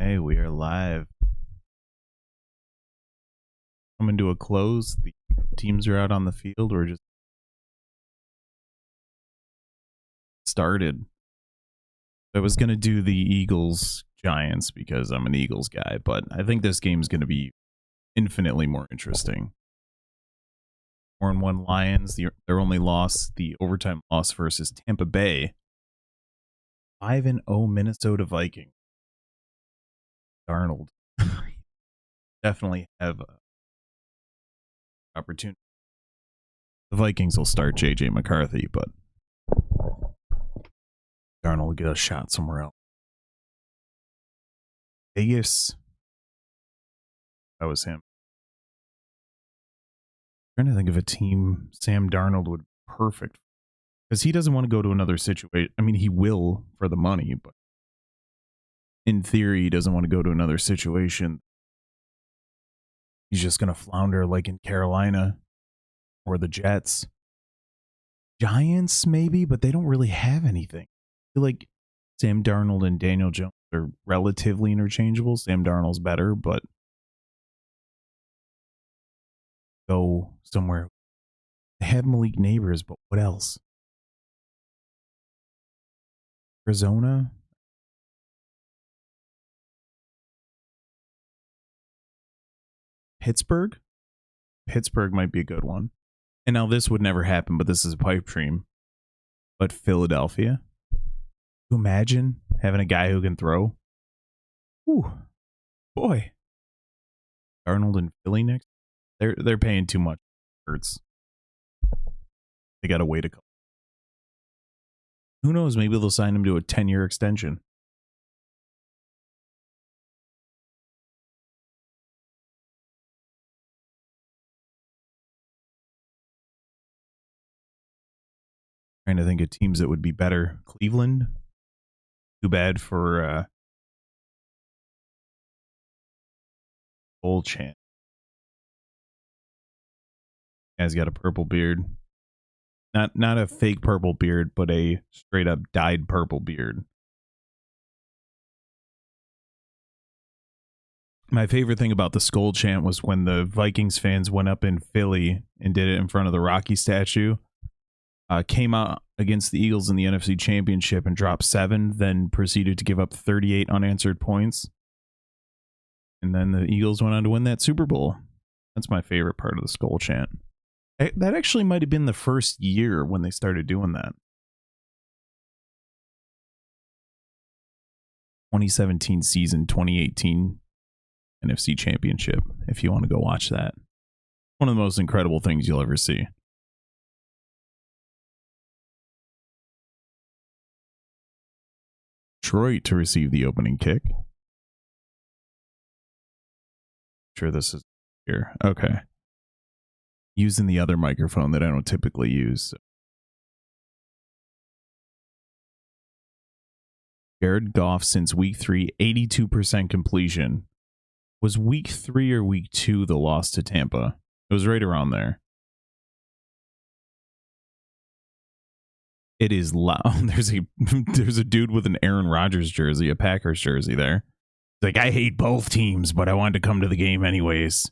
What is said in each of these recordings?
Hey, we are live. Coming to a close. The teams are out on the field. We're just started. I was going to do the Eagles Giants because I'm an Eagles guy, but I think this game's going to be infinitely more interesting. 4-1 Lions, their only loss, the overtime loss versus Tampa Bay. 5-0 Minnesota Vikings. Darnold. Definitely have an opportunity. The Vikings will start JJ McCarthy, but Darnold will get a shot somewhere else. Vegas. That was him. I'm trying to think of a team Sam Darnold would be perfect, because he doesn't want to go to another situation. I mean, he will for the money, but in theory, he doesn't want to go to another situation. He's just going to flounder like in Carolina or the Jets. Giants, maybe, but they don't really have anything. I feel like Sam Darnold and Daniel Jones are relatively interchangeable. Sam Darnold's better, but go somewhere. They have Malik Neighbors, but what else? Arizona? Pittsburgh? Pittsburgh might be a good one. And now this would never happen, but this is a pipe dream. But Philadelphia? Can you imagine having a guy who can throw? Ooh, boy. Darnold and Philly next? They're paying too much. Hurts. They got to wait a couple. Who knows? Maybe they'll sign him to a 10-year extension. Trying to think of teams that would be better. Cleveland? Too bad for Bull Chant. Guy's got a purple beard. Not a fake purple beard, but a straight up dyed purple beard. My favorite thing about the Skull Chant was when the Vikings fans went up in Philly and did it in front of the Rocky statue. Came out against the Eagles in the NFC Championship and dropped 7, then proceeded to give up 38 unanswered points. And then the Eagles went on to win that Super Bowl. That's my favorite part of the Skull Chant. That actually might have been the first year when they started doing that. 2017 season, 2018 NFC Championship, if you want to go watch that. One of the most incredible things you'll ever see. Detroit to receive the opening kick. Sure, this is here. Okay. Using the other microphone that I don't typically use. Jared Goff since week 3, 82% completion. Was week 3 or week 2 the loss to Tampa? It was right around there. It is loud. There's a dude with an Aaron Rodgers jersey, a Packers jersey there. It's like, I hate both teams, but I wanted to come to the game anyways.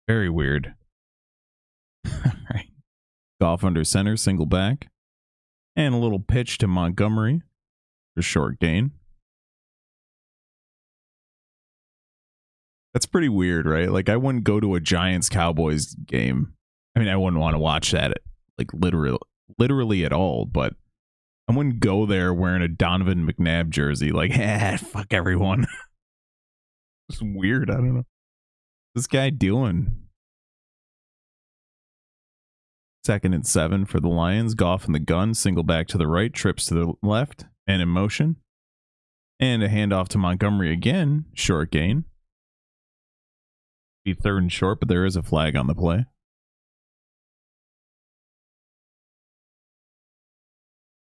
Very weird. All right. Goff under center, single back. And a little pitch to Montgomery for short gain. That's pretty weird, right? Like, I wouldn't go to a Giants-Cowboys game. I mean, I wouldn't want to watch that, like, literally at all, but I wouldn't go there wearing a Donovan McNabb jersey. Like, fuck everyone. It's weird. I don't know. What's this guy doing? 2nd and 7 for the Lions. Goff in the gun. Single back to the right. Trips to the left. And in motion. And a handoff to Montgomery again. Short gain. Be 3rd and short, but there is a flag on the play.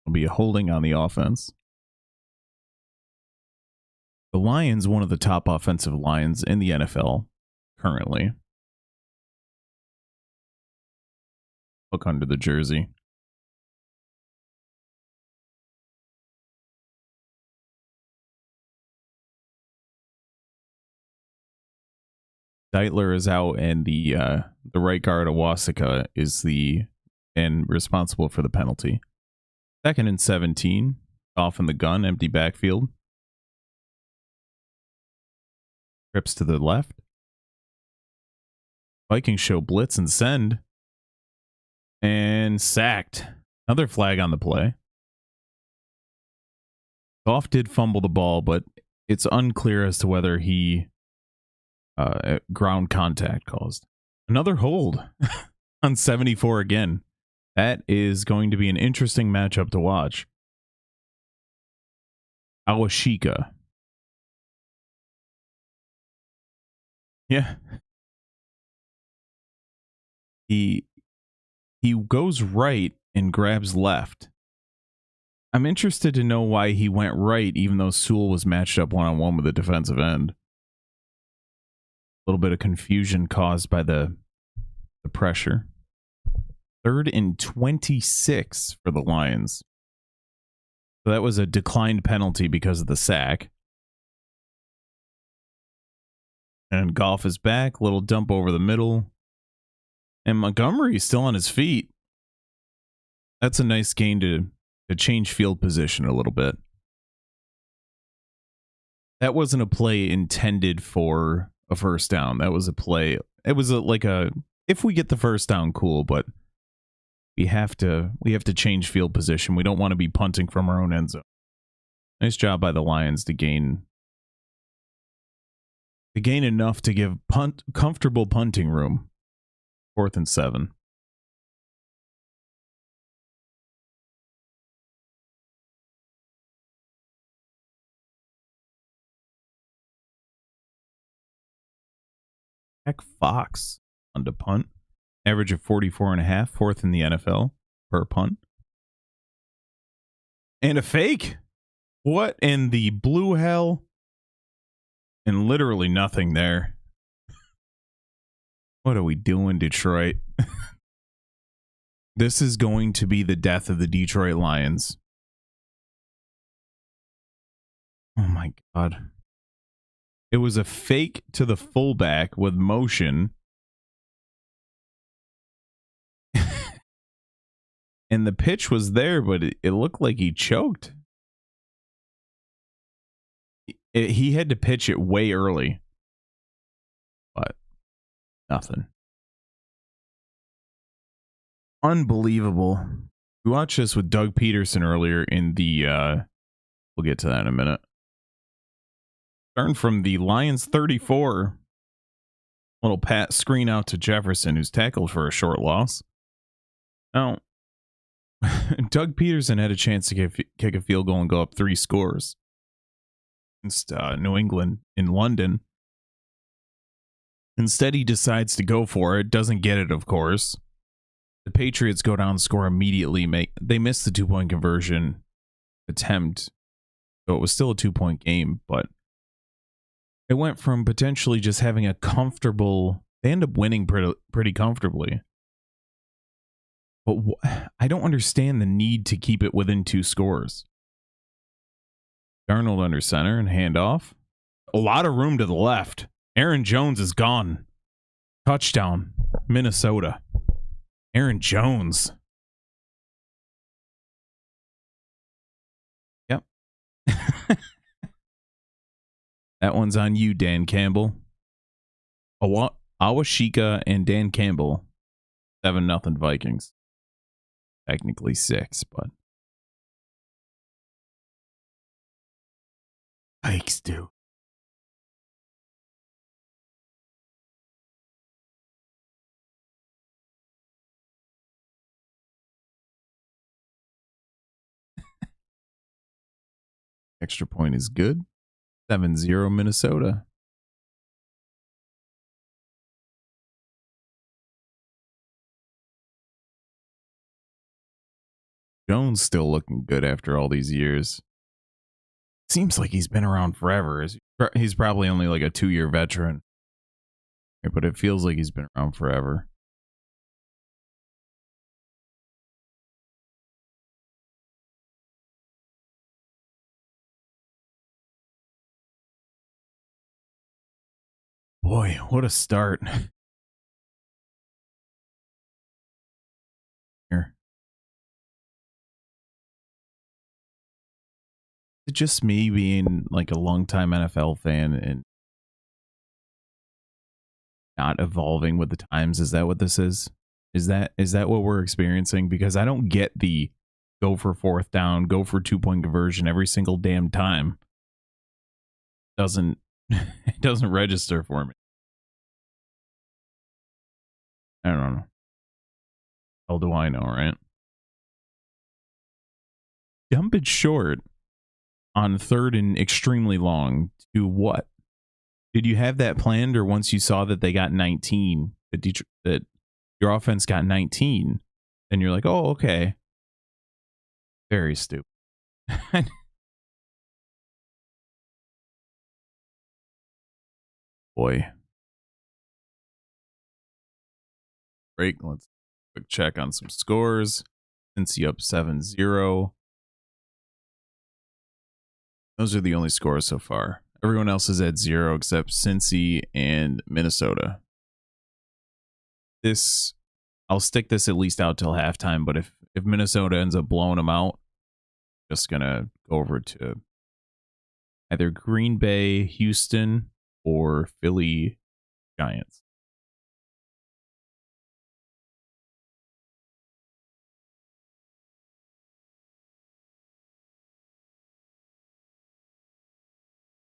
Will be a holding on the offense. The Lions, one of the top offensive lines in the NFL currently. Look under the jersey. Deitler is out, and the right guard Awasika is responsible for the penalty. 2nd and 17. Off in the gun, empty backfield. Trips to the left. Vikings show blitz and send. And sacked. Another flag on the play. Goff did fumble the ball, but it's unclear as to whether he ground contact caused. Another hold on 74 again. That is going to be an interesting matchup to watch. Awashika. Yeah. He goes right and grabs left. I'm interested to know why he went right, even though Sewell was matched up one-on-one with the defensive end. A little bit of confusion caused by the pressure. 3rd and 26 for the Lions. So that was a declined penalty because of the sack. And Goff is back. Little dump over the middle. And Montgomery's still on his feet. That's a nice gain to change field position a little bit. That wasn't a play intended for a first down. That was a play. It was if we get the first down, cool, but we have to change field position. We don't want to be punting from our own end zone. Nice job by the Lions to gain enough to give comfortable punting room. 4th and 7. Heck, Fox on to punt. Average of 44.5, 4th in the NFL per punt. And a fake. What in the blue hell? And literally nothing there. What are we doing, Detroit? This is going to be the death of the Detroit Lions. Oh my God. It was a fake to the fullback with motion. And the pitch was there, but it looked like he choked. He had to pitch it way early. But nothing. Unbelievable. We watched this with Doug Peterson earlier in the... we'll get to that in a minute. Turn from the Lions 34. Little pat screen out to Jefferson, who's tackled for a short loss. Now, Doug Peterson had a chance to kick a field goal and go up 3 scores against New England in London. Instead, he decides to go for it. Doesn't get it, of course. The Patriots go down and score immediately. They missed the 2-point conversion attempt, so it was still a 2-point game, but it went from potentially just having a comfortable... They end up winning pretty comfortably. But I don't understand the need to keep it within 2 scores. Darnold under center and handoff. A lot of room to the left. Aaron Jones is gone. Touchdown, Minnesota. Aaron Jones. Yep. That one's on you, Dan Campbell. Awashika and Dan Campbell. 7-0 Vikings. Technically 6, but Vikes do. Extra point is good. 7-0 Minnesota. Jones still looking good after all these years. Seems like he's been around forever. He's probably only like a 2-year veteran. But it feels like he's been around forever. boy, what a start. Here. It's just me being like a longtime NFL fan and not evolving with the times. Is that what this is? Is that what we're experiencing? Because I don't get the go for fourth down, go for 2-point conversion every single damn time. Doesn't it doesn't register for me. I don't know. How do I know, right? Dump it short on third and extremely long to what? Did you have that planned, or once you saw that they got 19, that your offense got 19, and you're like, oh, okay. Very stupid. Boy. Break. Let's quick check on some scores. Cincy up 7-0. Those are the only scores so far. Everyone else is at 0 except Cincy and Minnesota. I'll stick this at least out till halftime, but if Minnesota ends up blowing them out, just gonna go over to either Green Bay, Houston, or Philly Giants.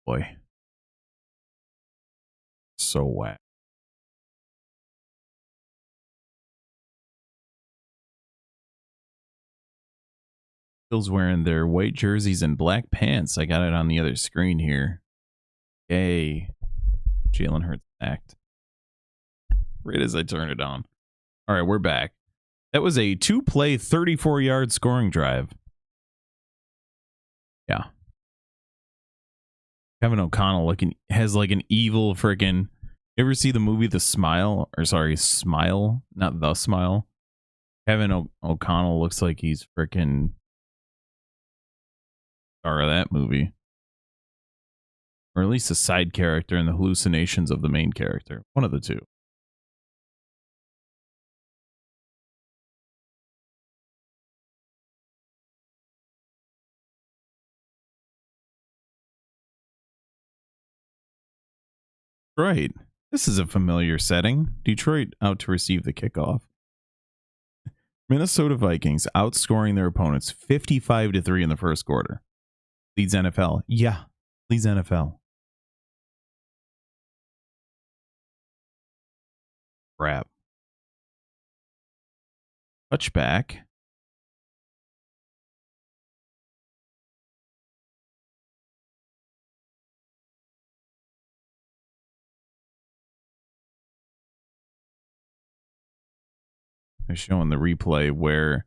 Boy. So whack. Bill's wearing their white jerseys and black pants. I got it on the other screen here. Yay. Jalen Hurts act. Right as I turn it on. All right, we're back. That was a 2-play, 34-yard scoring drive. Yeah. Kevin O'Connell has like an evil freaking. You ever see the movie The Smile? Or sorry, Smile, not The Smile. Kevin O'Connell looks like he's freaking star of that movie, or at least a side character in the hallucinations of the main character. One of the two. Right. This is a familiar setting. Detroit out to receive the kickoff. Minnesota Vikings outscoring their opponents 55-3 in the first quarter. Leads NFL. Yeah. Leads NFL. Crap. Touchback. They're showing the replay where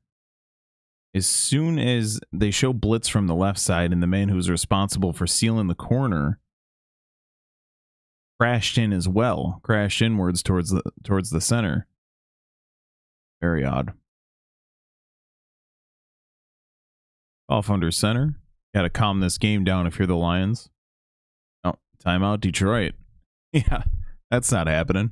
as soon as they show blitz from the left side and the man who's responsible for sealing the corner crashed in as well, crashed inwards towards the center. Very odd. Off under center. Got to calm this game down if you're the Lions. Oh, timeout Detroit. Yeah, that's not happening.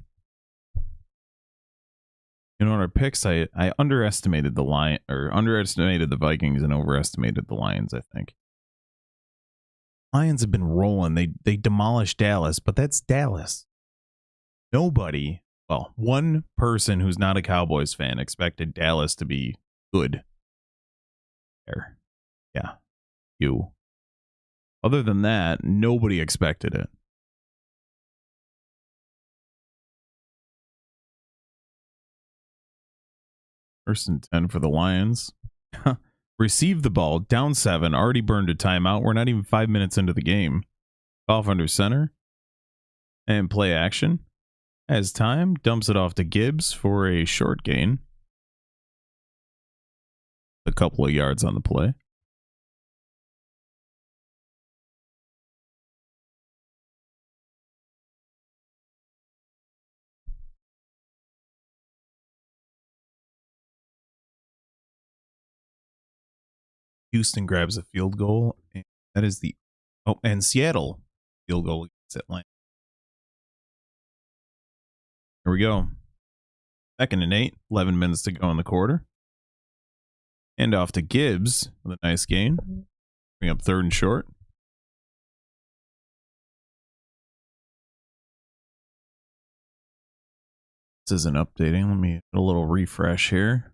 You know, in our picks, I underestimated underestimated the Vikings and overestimated the Lions, I think. Lions have been rolling. They demolished Dallas, but that's Dallas. Nobody, well, one person who's not a Cowboys fan expected Dallas to be good. There. Yeah. You. Other than that, nobody expected it. First and 10 for the Lions. Receive the ball, down 7, already burned a timeout. We're not even 5 minutes into the game. Off under center. And play action. As time, dumps it off to Gibbs for a short gain. A couple of yards on the play. Houston grabs a field goal. And that is and Seattle field goal against Atlanta. Here we go. 2nd and 8, 11 minutes to go in the quarter. And off to Gibbs with a nice gain. Bring up 3rd and short. This isn't updating. Let me get a little refresh here.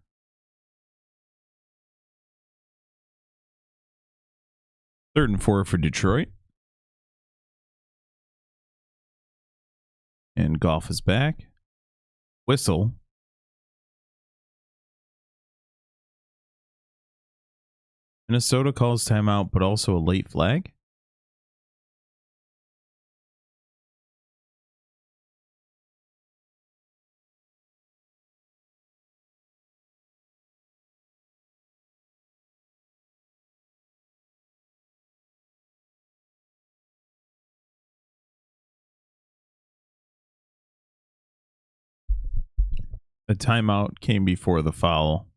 3rd and 4 for Detroit. And Goff is back. Whistle. Minnesota calls timeout, but also a late flag. The timeout came before the foul.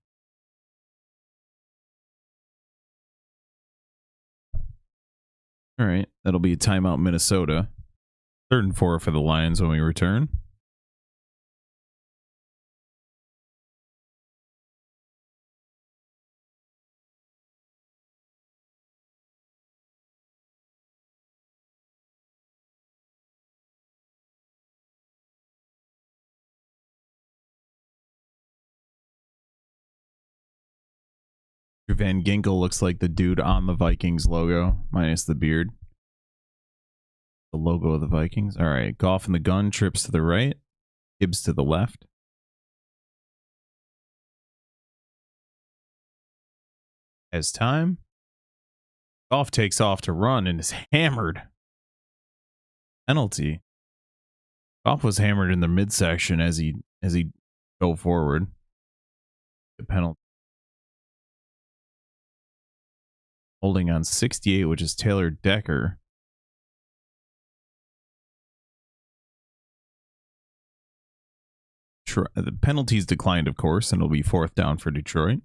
All right, that'll be a timeout, Minnesota. 3rd and 4 for the Lions when we return. Van Ginkel looks like the dude on the Vikings logo, minus the beard. The logo of the Vikings. All right, Goff in the gun, trips to the right. Gibbs to the left. As time. Goff takes off to run and is hammered. Penalty. Goff was hammered in the midsection as he go forward. The penalty. Holding on 68, which is Taylor Decker. The penalties declined, of course, and it'll be 4th down for Detroit.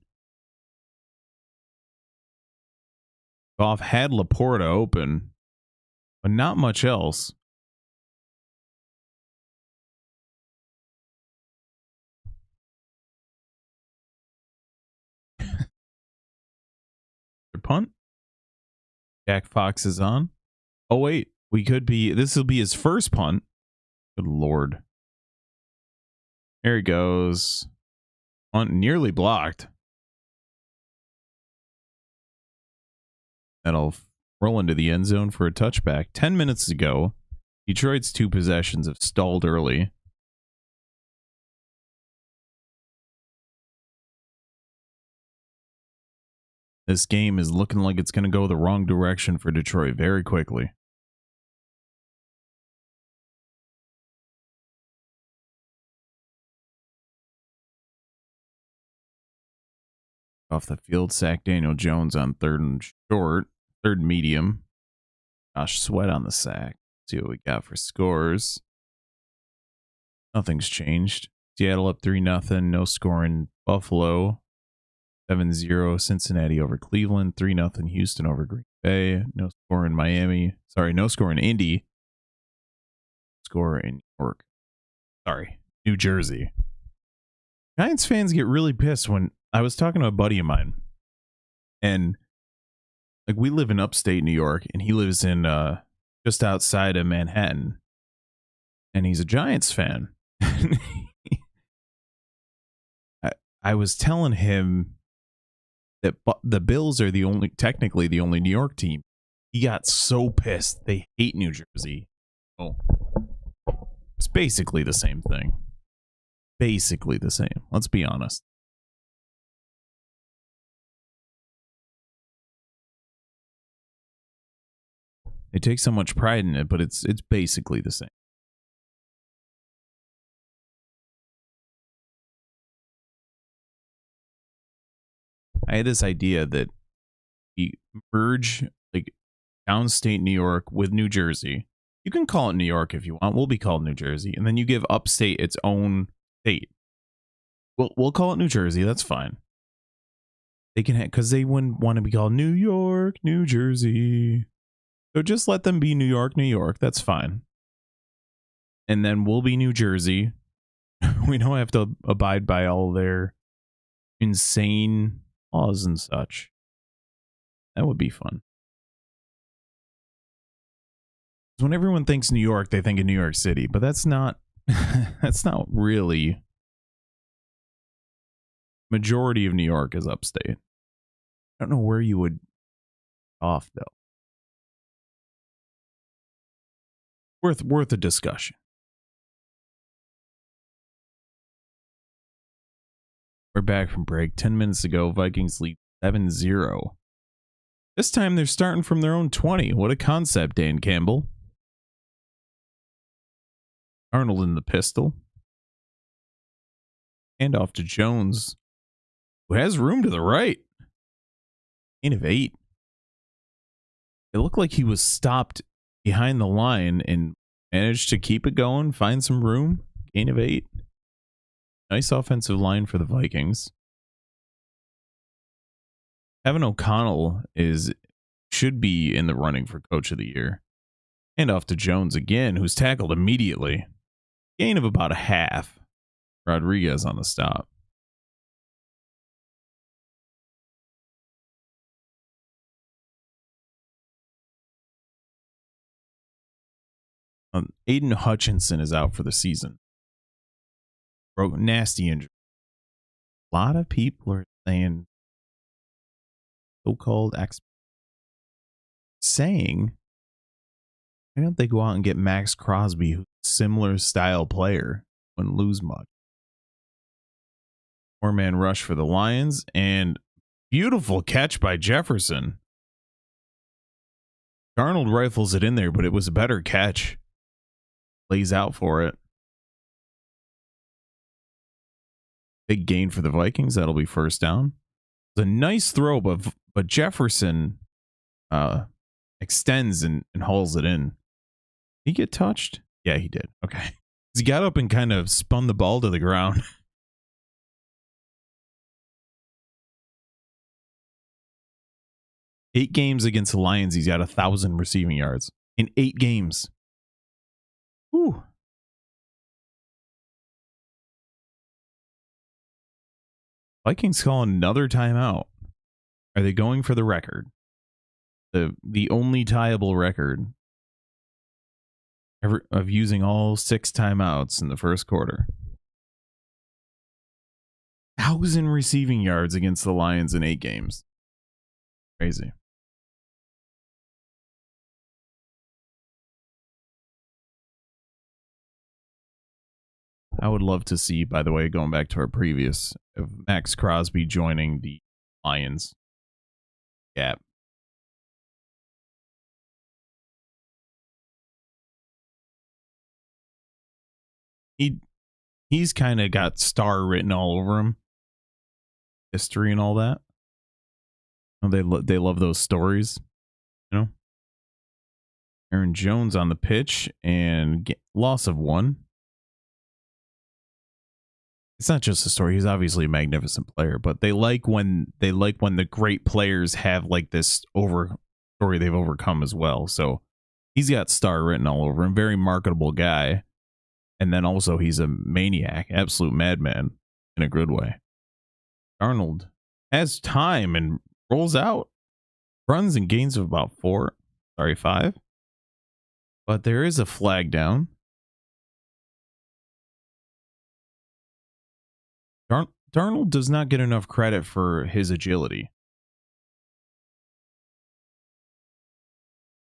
Goff had Laporta open, but not much else. Punt. Jack Fox is on. Oh, wait. This will be his first punt. Good Lord. There he goes. Punt nearly blocked. That'll roll into the end zone for a touchback. 10 minutes to go. Detroit's 2 possessions have stalled early. This game is looking like it's going to go the wrong direction for Detroit very quickly. Off the field, sack Daniel Jones on 3rd and short, 3rd medium. Josh Sweat on the sack. See what we got for scores. Nothing's changed. Seattle up 3-0. No score in Buffalo. 7-0 Cincinnati over Cleveland. 3-0 Houston over Green Bay. No score in Miami. Sorry, no score in Indy. Score in New York. Sorry, New Jersey. Giants fans get really pissed when I was talking to a buddy of mine, and like we live in upstate New York, and he lives in just outside of Manhattan, and he's a Giants fan. I was telling him that the Bills are technically the only New York team. He got so pissed. They hate New Jersey. Oh, it's basically the same thing. Basically the same. Let's be honest. They take so much pride in it, but it's basically the same. I had this idea that we merge like downstate New York with New Jersey. You can call it New York if you want. We'll be called New Jersey, and then you give upstate its own state. We'll call it New Jersey. That's fine. They can because they wouldn't want to be called New York, New Jersey. So just let them be New York, New York. That's fine. And then we'll be New Jersey, We don't have to abide by all their insane laws and such. That would be fun. When everyone thinks New York, they think of New York City, but that's not that's not really. Majority of New York is upstate. I don't know where you would off though. Worth a discussion. We're back from break. 10 minutes ago, Vikings lead 7-0. This time they're starting from their own 20. What a concept, Dan Campbell. Arnold in the pistol. Hand off to Jones, who has room to the right. Gain of 8. It looked like he was stopped behind the line and managed to keep it going, find some room. Gain of 8. Nice offensive line for the Vikings. Kevin O'Connell should be in the running for Coach of the Year. And off to Jones again, who's tackled immediately. Gain of about a half. Rodriguez on the stop. Aiden Hutchinson is out for the season. Broke nasty injury. A lot of people are saying, so-called experts saying, why don't they go out and get Max Crosby, who's a similar style player, wouldn't lose much. 4-man rush for the Lions, and beautiful catch by Jefferson. Darnold rifles it in there, but it was a better catch. Lays out for it. Big gain for the Vikings. That'll be first down. It's a nice throw, but Jefferson extends and hauls it in. Did he get touched? Yeah, he did. Okay. He got up and kind of spun the ball to the ground. Eight games against the Lions, he's got 1,000 receiving yards in 8 games. Whew. Vikings call another timeout. Are they going for the record? The only tieable record ever of using all 6 timeouts in the first quarter. 1,000 receiving yards against the Lions in 8 games. Crazy. I would love to see, by the way, going back to our previous, of Max Crosby joining the Lions. Gap. He's kind of got star written all over him. History and all that. They love those stories, you know. Aaron Jones on the pitch and loss of 1. It's not just a story. He's obviously a magnificent player, but they like when the great players have like this story they've overcome as well. So he's got star written all over him. Very marketable guy, and then also he's a maniac, absolute madman in a good way. Arnold has time and rolls out, runs and gains of about 5, but there is a flag down. Darnold does not get enough credit for his agility.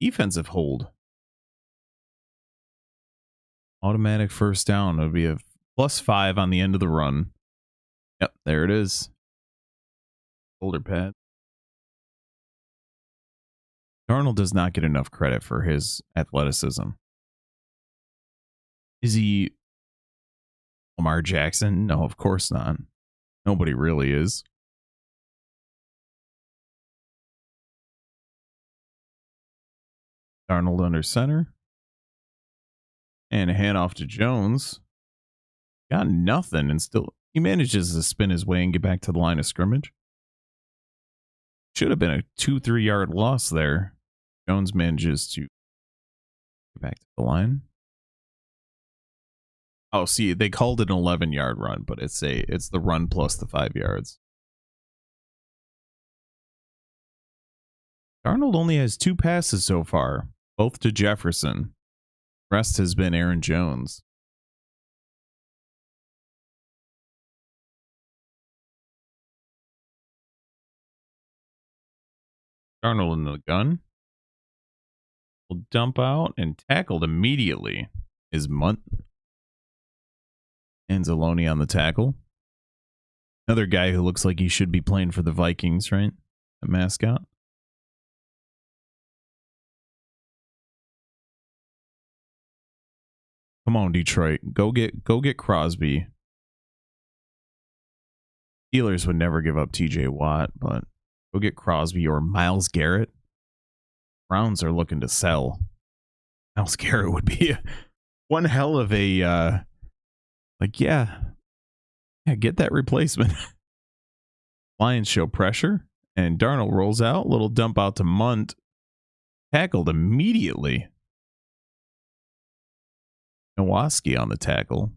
Defensive hold. Automatic first down. It would be a +5 on the end of the run. Yep, there it is. Shoulder pad. Darnold does not get enough credit for his athleticism. Is he Lamar Jackson? No, of course not. Nobody really is. Darnold under center. And a handoff to Jones. Got nothing, and still he manages to spin his way and get back to the line of scrimmage. Should have been a 2-3 yard loss there. Jones manages to get back to the line. Oh, see, they called it an 11-yard run, but it's the run plus the 5 yards. Darnold only has 2 passes so far, both to Jefferson. Rest has been Aaron Jones. Darnold in the gun. Will dump out and tackled immediately. Is Munt. Anzalone on the tackle. Another guy who looks like he should be playing for the Vikings, right? A mascot. Come on, Detroit. Go get Crosby. Steelers would never give up TJ Watt, but go get Crosby or Myles Garrett. Browns are looking to sell. Myles Garrett would be one hell of a get that replacement. Lions show pressure, and Darnold rolls out. Little dump out to Munt. Tackled immediately. Nowaski on the tackle.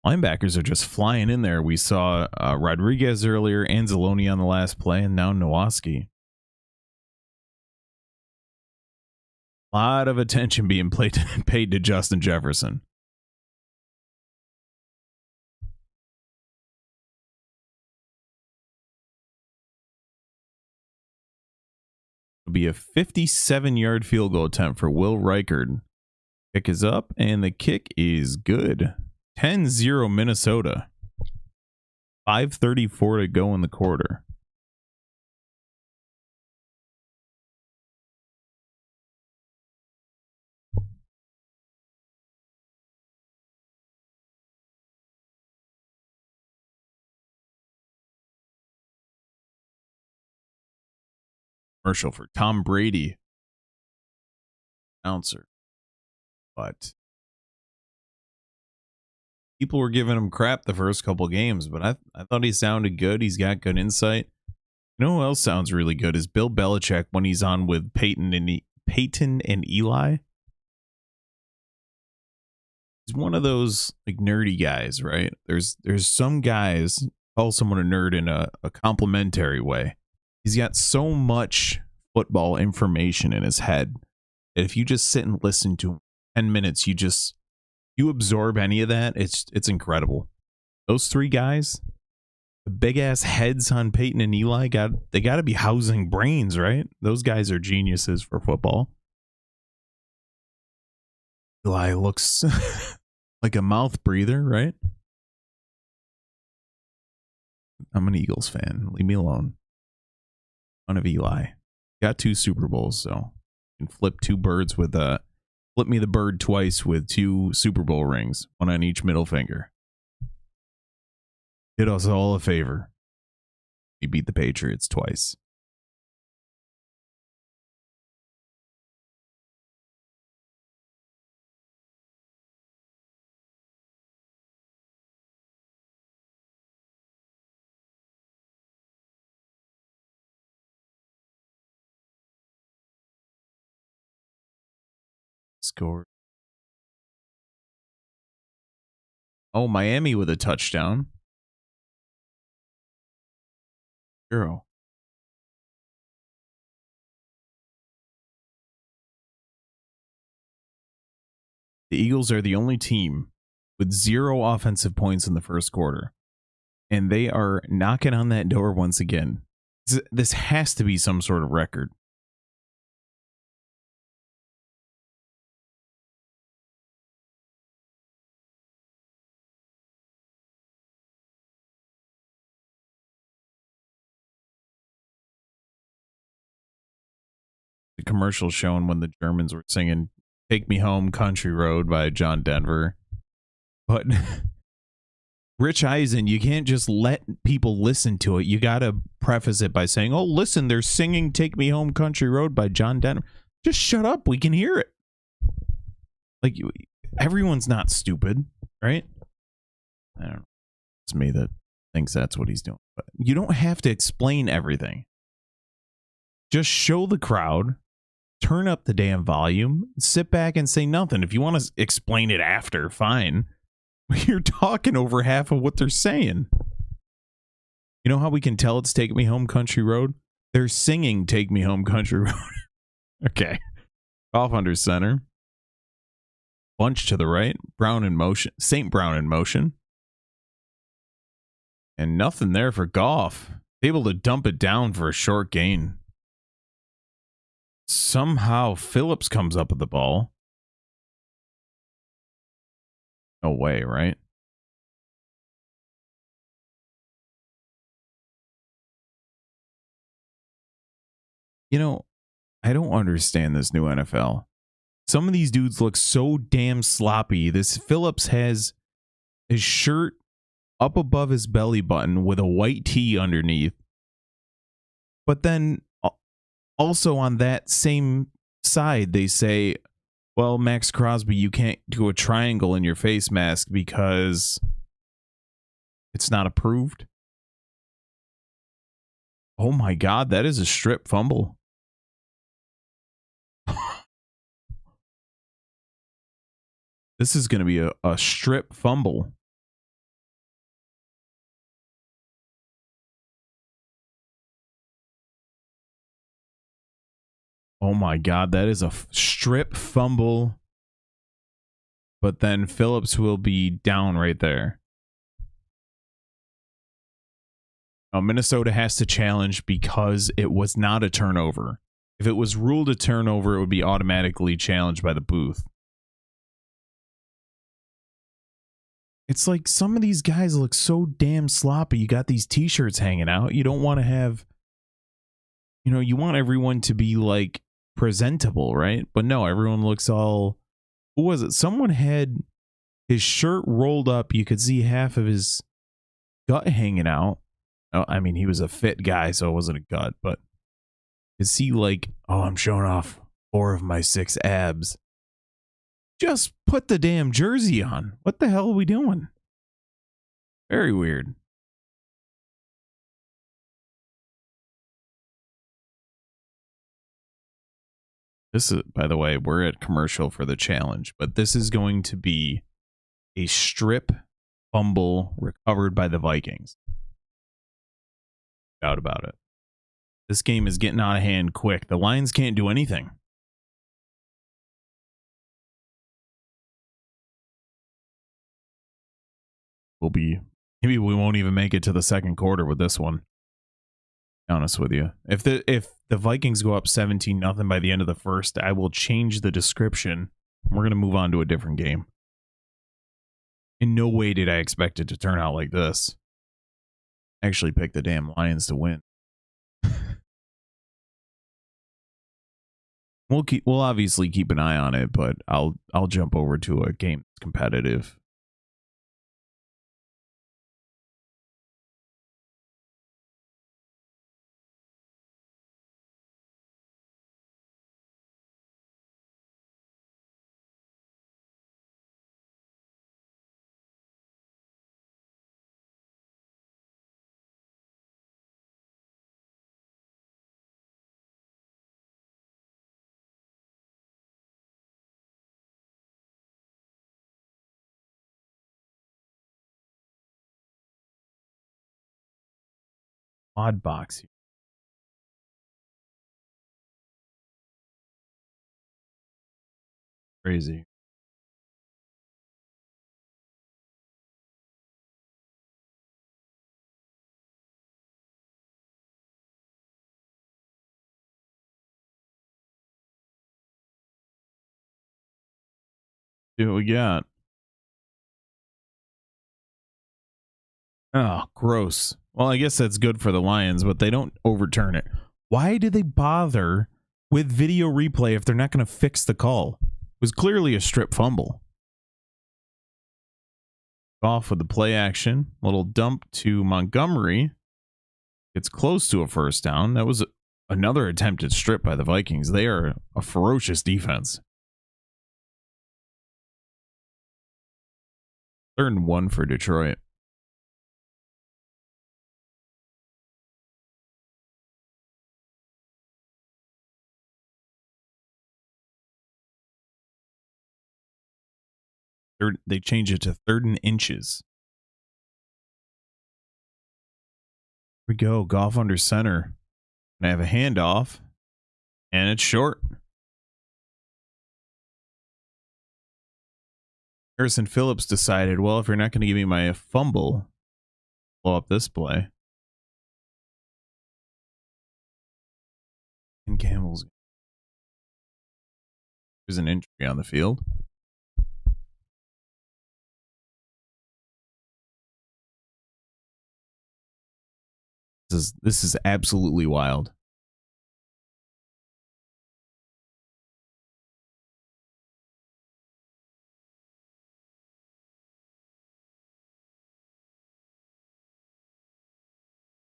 Linebackers are just flying in there. We saw Rodriguez earlier, Anzalone on the last play, and now Nowaski. A lot of attention being paid to Justin Jefferson. It'll be a 57-yard field goal attempt for Will Reichard. Kick is up, and the kick is good. 10-0 Minnesota. 5:34 to go in the quarter. Commercial for Tom Brady. Announcer. But people were giving him crap the first couple games, but I thought he sounded good. He's got good insight. You know who else sounds really good is Bill Belichick when he's on with Peyton and Eli. He's one of those like nerdy guys, right? There's some guys call someone a nerd in a complimentary way. He's got so much football information in his head that if you just sit and listen to him 10 minutes, you absorb any of that. It's incredible. Those 3 guys, the big ass heads on Peyton and Eli, they got to be housing brains, right? Those guys are geniuses for football. Eli looks like a mouth breather, right? I'm an Eagles fan. Leave me alone. One of Eli. Got 2 Super Bowls, so you can flip 2 birds with flip me the bird twice with 2 Super Bowl rings, one on each middle finger. Did us all a favor. He beat the Patriots twice. Score. Oh, Miami with a touchdown. 0. The Eagles are the only team with 0 offensive points in the first quarter. And they are knocking on that door once again. This has to be some sort of record. The commercial showing when the Germans were singing "Take Me Home, Country Road" by John Denver. But Rich Eisen, you can't just let people listen to it. You got to preface it by saying, "Oh, listen, they're singing 'Take Me Home, Country Road' by John Denver." Just shut up. We can hear it. Like, everyone's not stupid, right? I don't know. It's me that thinks that's what he's doing. But you don't have to explain everything. Just show the crowd turn up the damn volume, sit back and say nothing. If you want to explain it after, fine. But you're talking over half of what they're saying. You know how we can tell it's Take Me Home Country Road? They're singing Take Me Home Country Road. Okay. Off under center. Bunch to the right. Brown in motion. St. Brown in motion. And nothing there for Goff. Able to dump it down for a short gain. Somehow Phillips comes up with the ball. No way, right? You know, I don't understand this new NFL. Some of these dudes look so damn sloppy. This Phillips has his shirt up above his belly button with a white tee underneath. But then also on that same side, they say, well, Max Crosby, you can't do a triangle in your face mask because it's not approved. Oh my God, that is a strip fumble. This is going to be a strip fumble. Oh my God, that is a strip fumble. But then Phillips will be down right there. Now, Minnesota has to challenge because it was not a turnover. If it was ruled a turnover, it would be automatically challenged by the booth. It's like some of these guys look so damn sloppy. You got these t-shirts hanging out. You don't want to have, you want everyone to be like presentable, right? But no, everyone looks all, who was it? Someone had his shirt rolled up. You could see half of his gut hanging out. Oh, I mean, he was a fit guy, so it wasn't a gut, but you see like, oh, I'm showing off 4 of my 6 abs. Just put the damn jersey on. What the hell are we doing? Very weird. This is, by the way, we're at commercial for the challenge, but this is going to be a strip fumble recovered by the Vikings. Doubt about it. This game is getting out of hand quick. The Lions can't do anything. Maybe we won't even make it to the second quarter with this one. Be honest with you. If the Vikings go up 17-0 by the end of the first, I will change the description. We're going to move on to a different game. In no way did I expect it to turn out like this. I actually picked the damn Lions to win. We'll obviously keep an eye on it, but I'll jump over to a game that's competitive. Odd box. Crazy. See what we got. Oh, gross. Well, I guess that's good for the Lions, but they don't overturn it. Why do they bother with video replay if they're not going to fix the call? It was clearly a strip fumble. Off with the play action. Little dump to Montgomery. It's close to a first down. That was another attempted strip by the Vikings. They are a ferocious defense. 3rd and 1 for Detroit. They change it to third and inches. Here we go. Goff under center. And I have a handoff. And it's short. Harrison Phillips decided, well, if you're not going to give me my fumble, blow up this play. And Campbell's. There's an injury on the field. This is absolutely wild.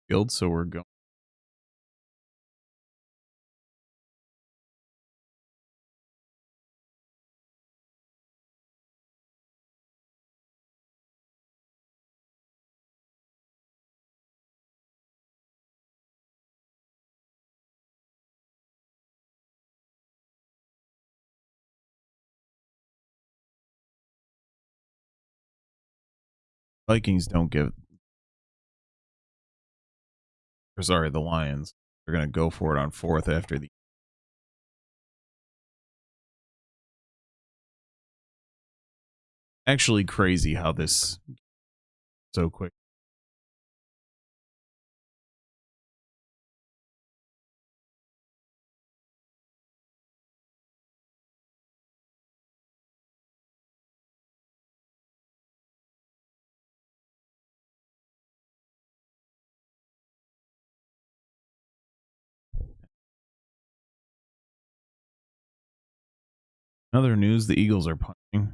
Field, so we're going. Vikings don't give. Or sorry, the Lions. They're going to go for it on fourth after the. Actually, crazy how this so quick. Another news: the Eagles are punting.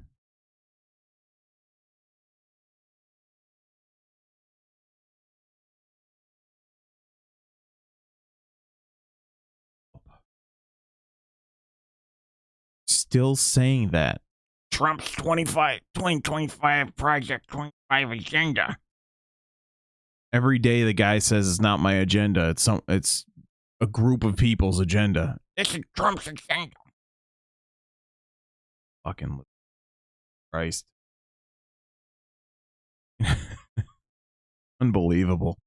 Still saying that. Trump's 2025 Project 25 agenda. Every day the guy says it's not my agenda. It's a group of people's agenda. This is Trump's agenda. Fucking Christ. Unbelievable.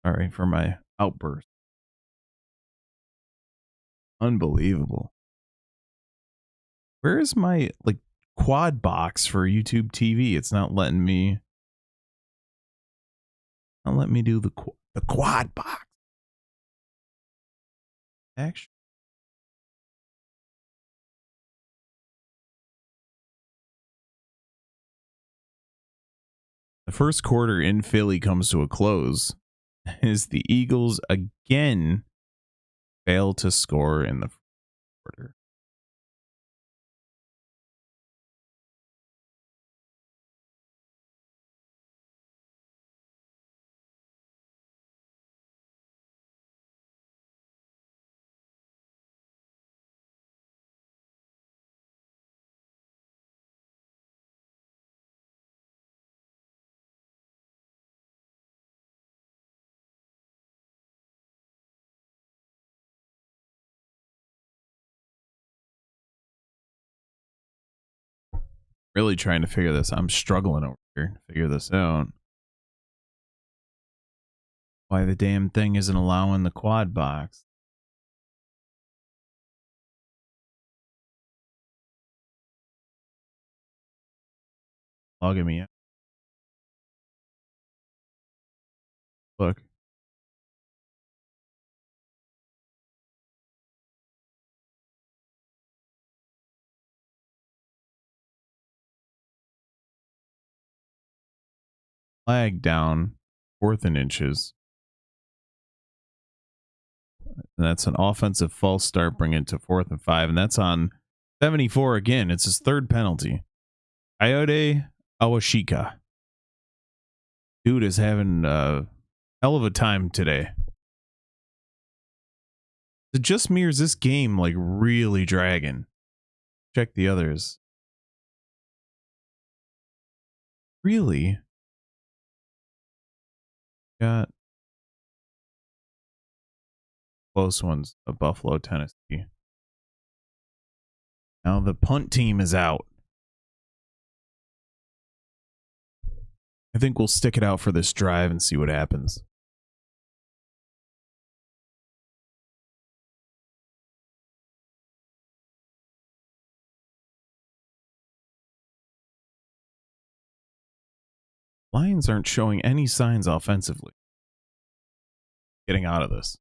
Sorry for my outburst. Unbelievable. Where is my quad box for YouTube TV? It's not letting me. Not let me do the quad box. Actually, the first quarter in Philly comes to a close as the Eagles again fail to score in the quarter. Really trying to figure this. I'm struggling over here to figure this out. Why the damn thing isn't allowing the quad box? Logging me out. Look. Flag down, fourth and inches. And that's an offensive false start, bring it to 4th and 5. And that's on 74 again. It's his third penalty. Coyote Awashika. Dude is having a hell of a time today. Is it just me or is this game really dragging? Check the others. Really? Got close ones of Buffalo, Tennessee. Now the punt team is out. I think we'll stick it out for this drive and see what happens. Lions aren't showing any signs offensively. Getting out of this.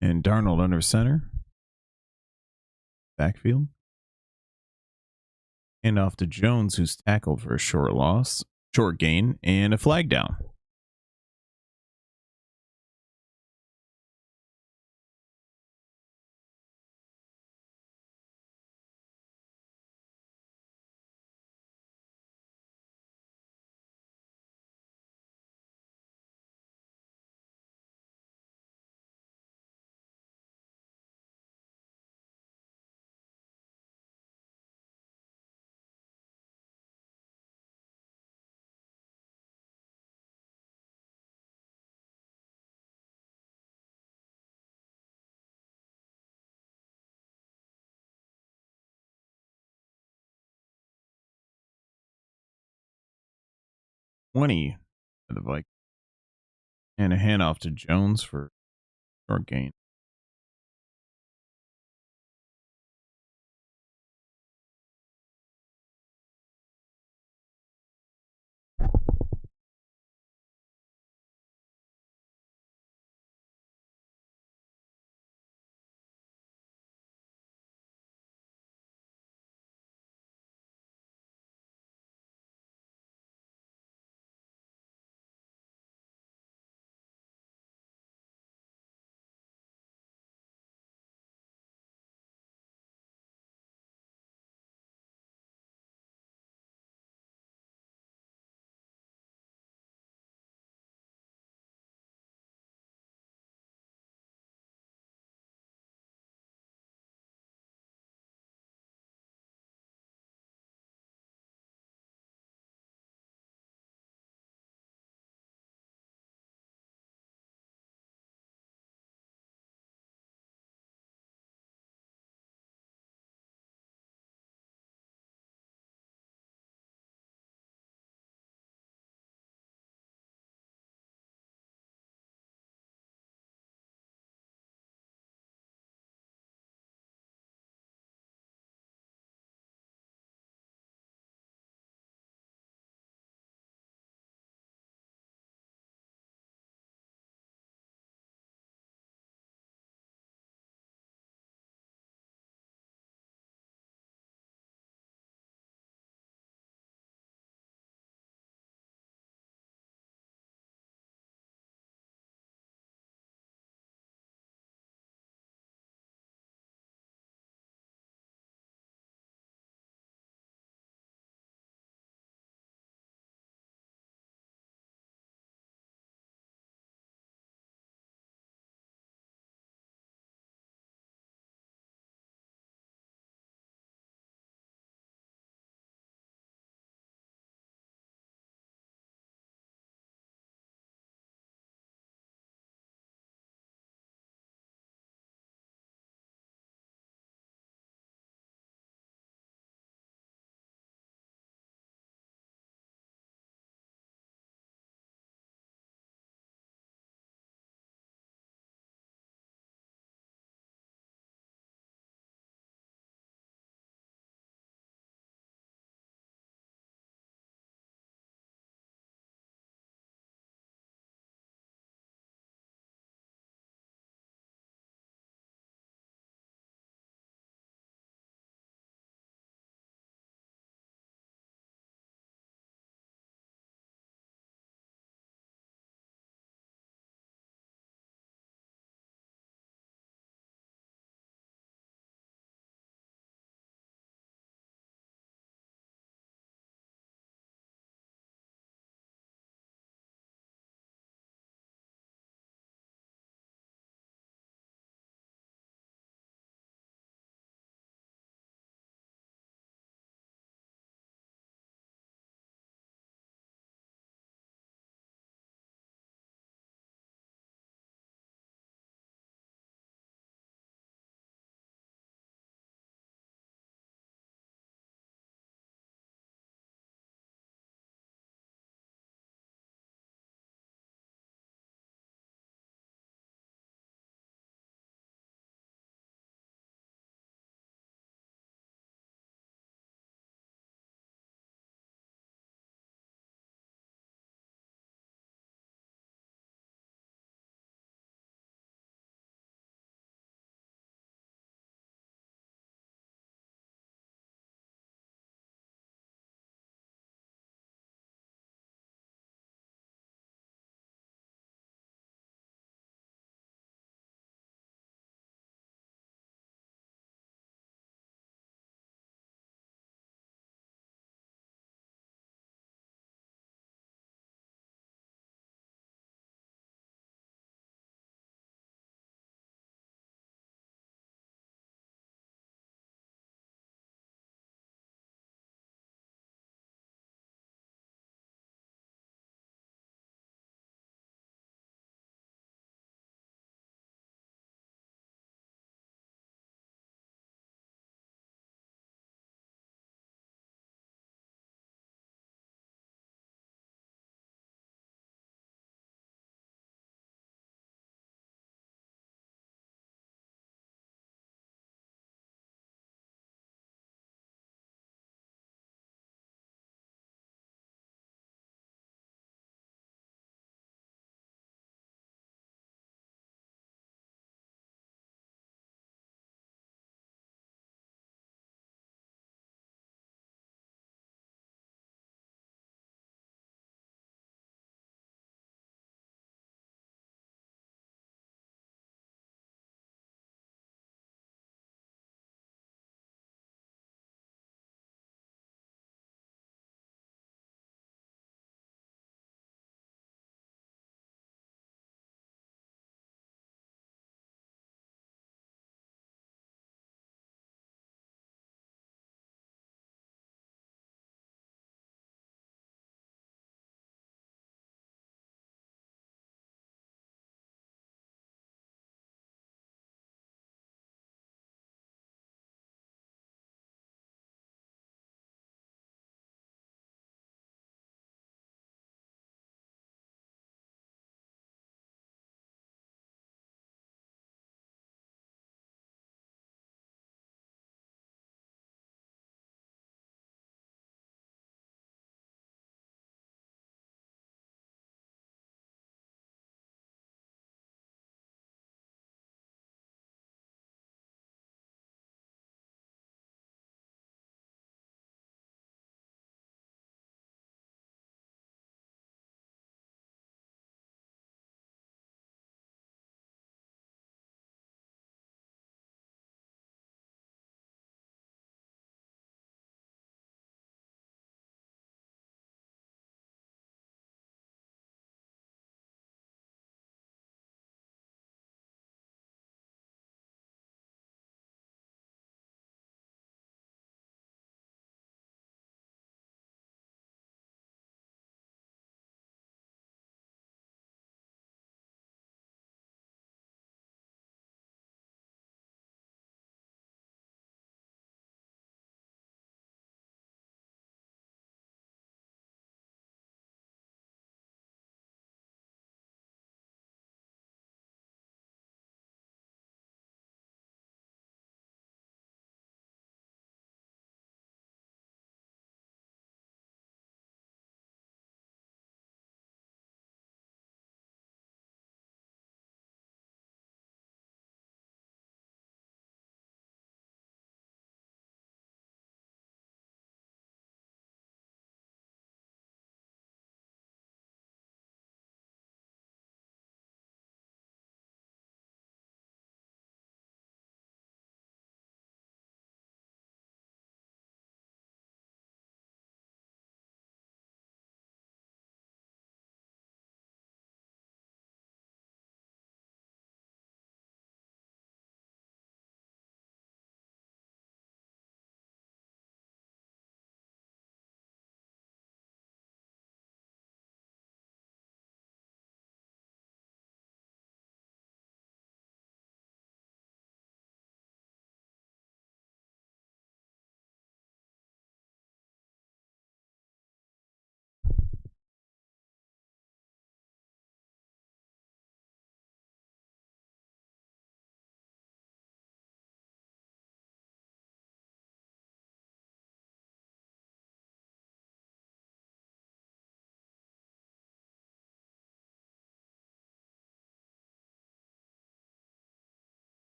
And Darnold under center. Backfield. And off to Jones, who's tackled for a short gain, and a flag down. $20 for the Vikings. And a handoff to Jones for short gain.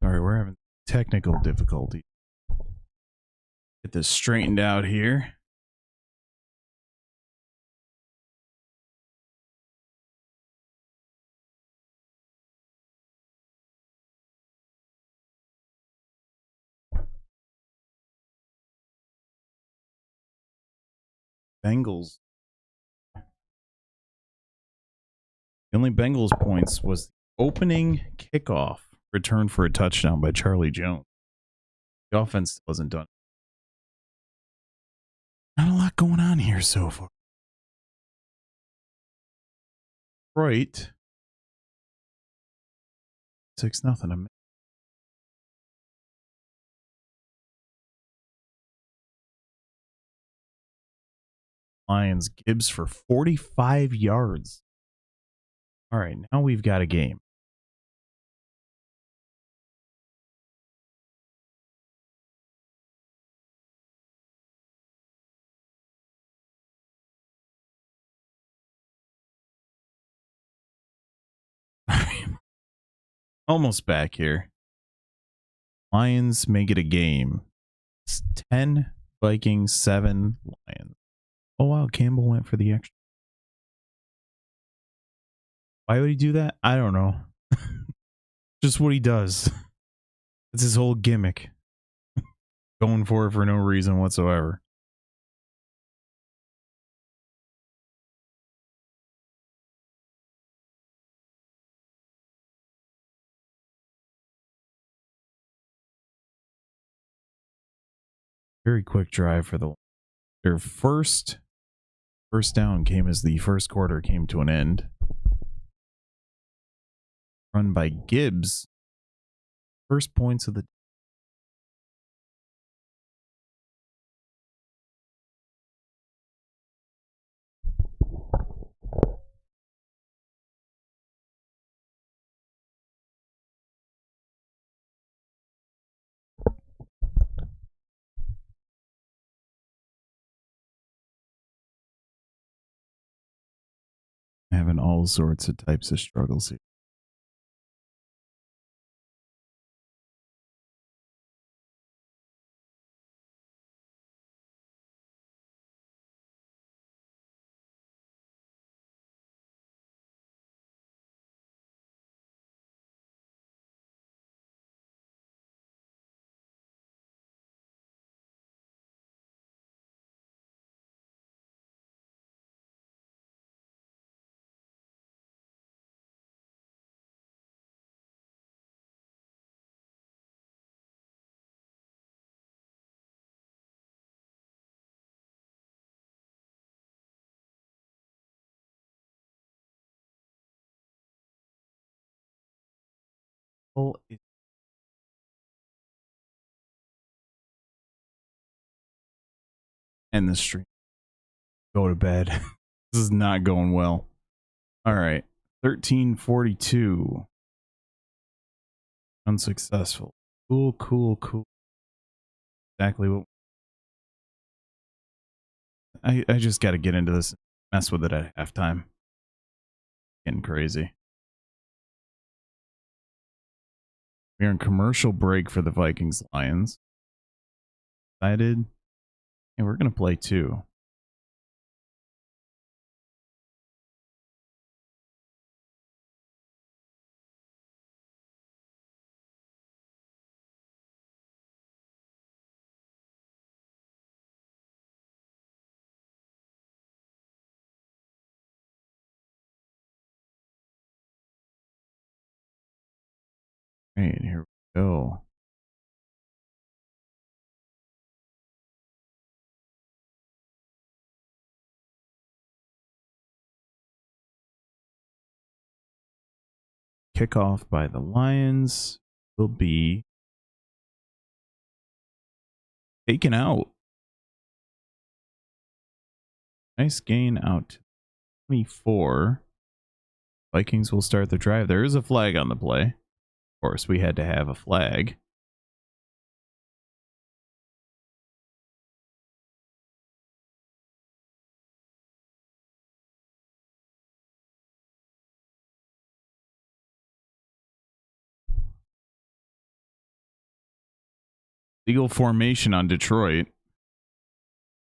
Sorry, we're having technical difficulty. Get this straightened out here. Bengals. The only Bengals points was the opening kickoff return for a touchdown by Charlie Jones. The offense wasn't done. Not a lot going on here so far. Detroit 6-0. Lions Gibbs for 45 yards. All right, now we've got a game. Almost back here. Lions make it a game. It's 10 Vikings, 7 Lions. Oh, wow. Campbell went for the extra. Why would he do that? I don't know. Just what he does. It's his whole gimmick. Going for it for no reason whatsoever. Very quick drive for their first down came as the first quarter came to an end. Run by Gibbs. First points of the having all sorts of types of struggles here. End the stream. Go to bed. This is not going well. All right. 1342. Unsuccessful. Cool. Exactly what I just got to get into this. Mess with it at halftime. Getting crazy. We're in commercial break for the Vikings Lions. Excited. And we're going to play 2. All right, here we go. Kickoff by the Lions will be taken out. Nice gain out to 24. Vikings will start the drive. There is a flag on the play. Of course, we had to have a flag. Legal formation on Detroit.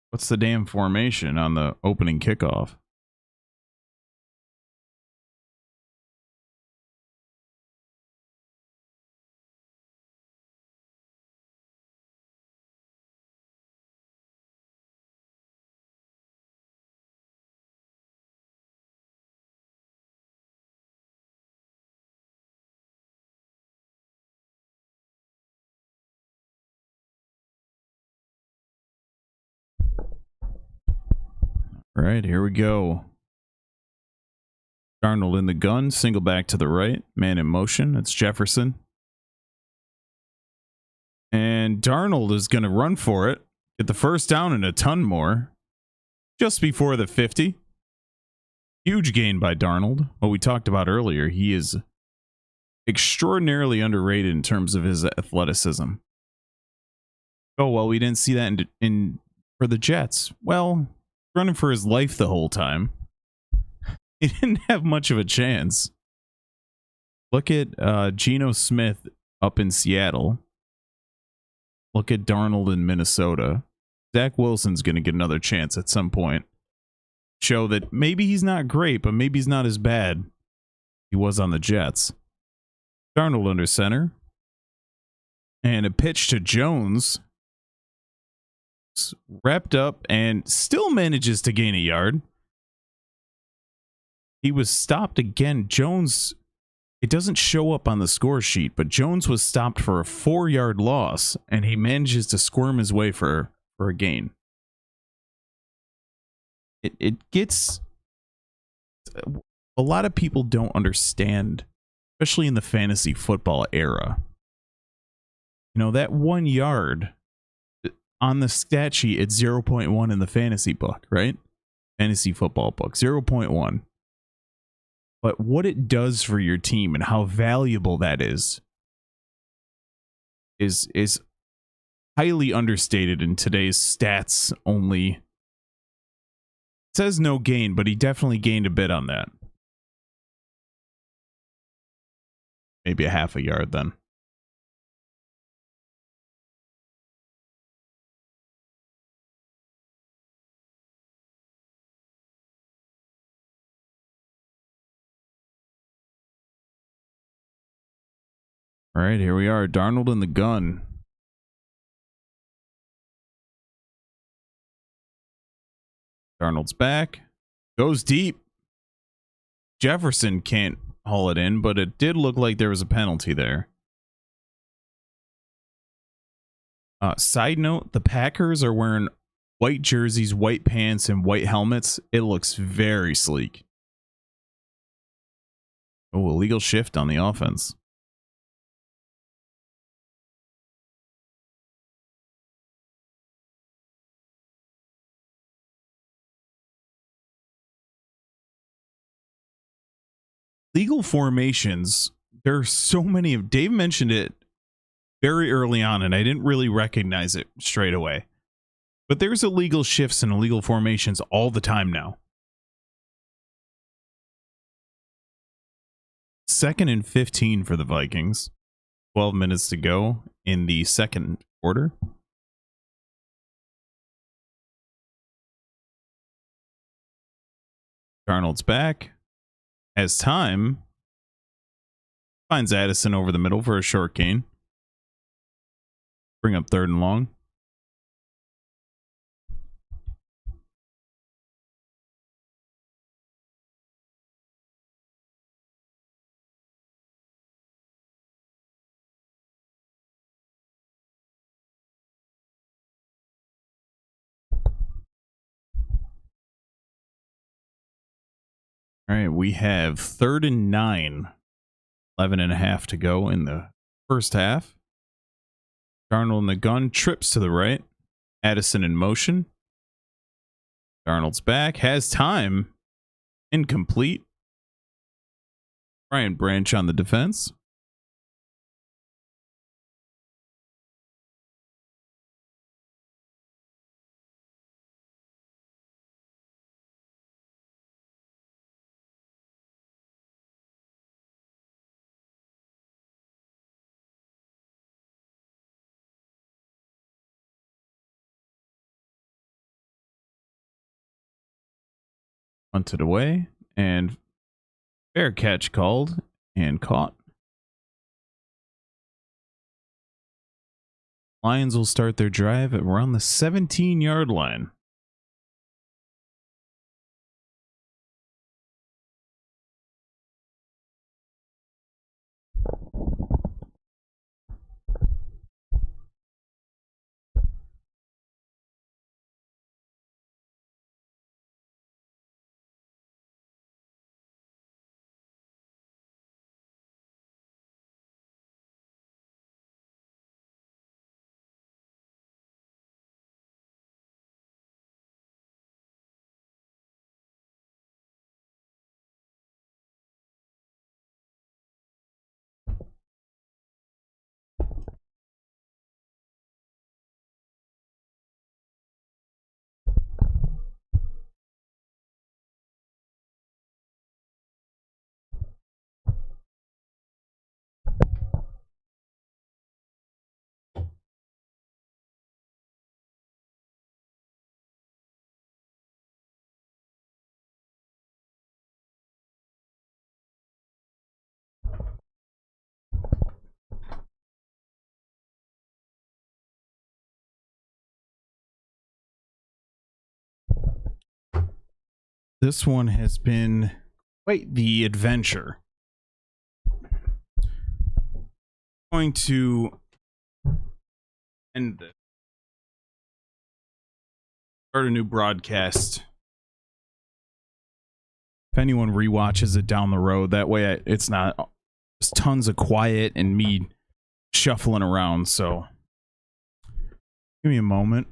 What's the damn formation on the opening kickoff? All right, here we go. Darnold in the gun, single back to the right, man in motion. It's Jefferson. And Darnold is going to run for it, get the first down and a ton more. Just before the 50. Huge gain by Darnold. What we talked about earlier, he is extraordinarily underrated in terms of his athleticism. Oh, well, we didn't see that in for the Jets. Well, running for his life the whole time. He didn't have much of a chance. Look at Geno Smith up in Seattle. Look at Darnold in Minnesota. Zach Wilson's going to get another chance at some point. Show that maybe he's not great, but maybe he's not as bad he was on the Jets. Darnold under center. And a pitch to Jones. Wrapped up and still manages to gain a yard. He was stopped again. Jones, it doesn't show up on the score sheet, but Jones was stopped for a 4-yard loss, and he manages to squirm his way for a gain. It gets... A lot of people don't understand, especially in the fantasy football era. You know, that 1 yard on the stat sheet, it's 0.1 in the fantasy book, right? Fantasy football book, 0.1. But what it does for your team and how valuable that is highly understated in today's stats only. It says no gain, but he definitely gained a bit on that. Maybe a half a yard then. All right, here we are. Darnold in the gun. Darnold's back. Goes deep. Jefferson can't haul it in, but it did look like there was a penalty there. Side note, the Packers are wearing white jerseys, white pants, and white helmets. It looks very sleek. Oh, illegal shift on the offense. Legal formations, there are so many of... Dave mentioned it very early on, and I didn't really recognize it straight away. But there's illegal shifts and illegal formations all the time now. 2nd and 15 for the Vikings. 12 minutes to go in the second quarter. Darnold's back. Has time. Finds Addison over the middle for a short gain. Bring up 3rd and long. All right, we have 3rd and 9. 11 and a half to go in the first half. Darnold in the gun, trips to the right. Addison in motion. Darnold's back, has time. Incomplete. Brian Branch on the defense. Hunted away, and fair catch called and caught. Lions will start their drive at around the 17-yard line. This one has been quite the adventure. Going to end this. Start a new broadcast. If anyone rewatches it down the road, that way it's not just tons of quiet and me shuffling around. So give me a moment.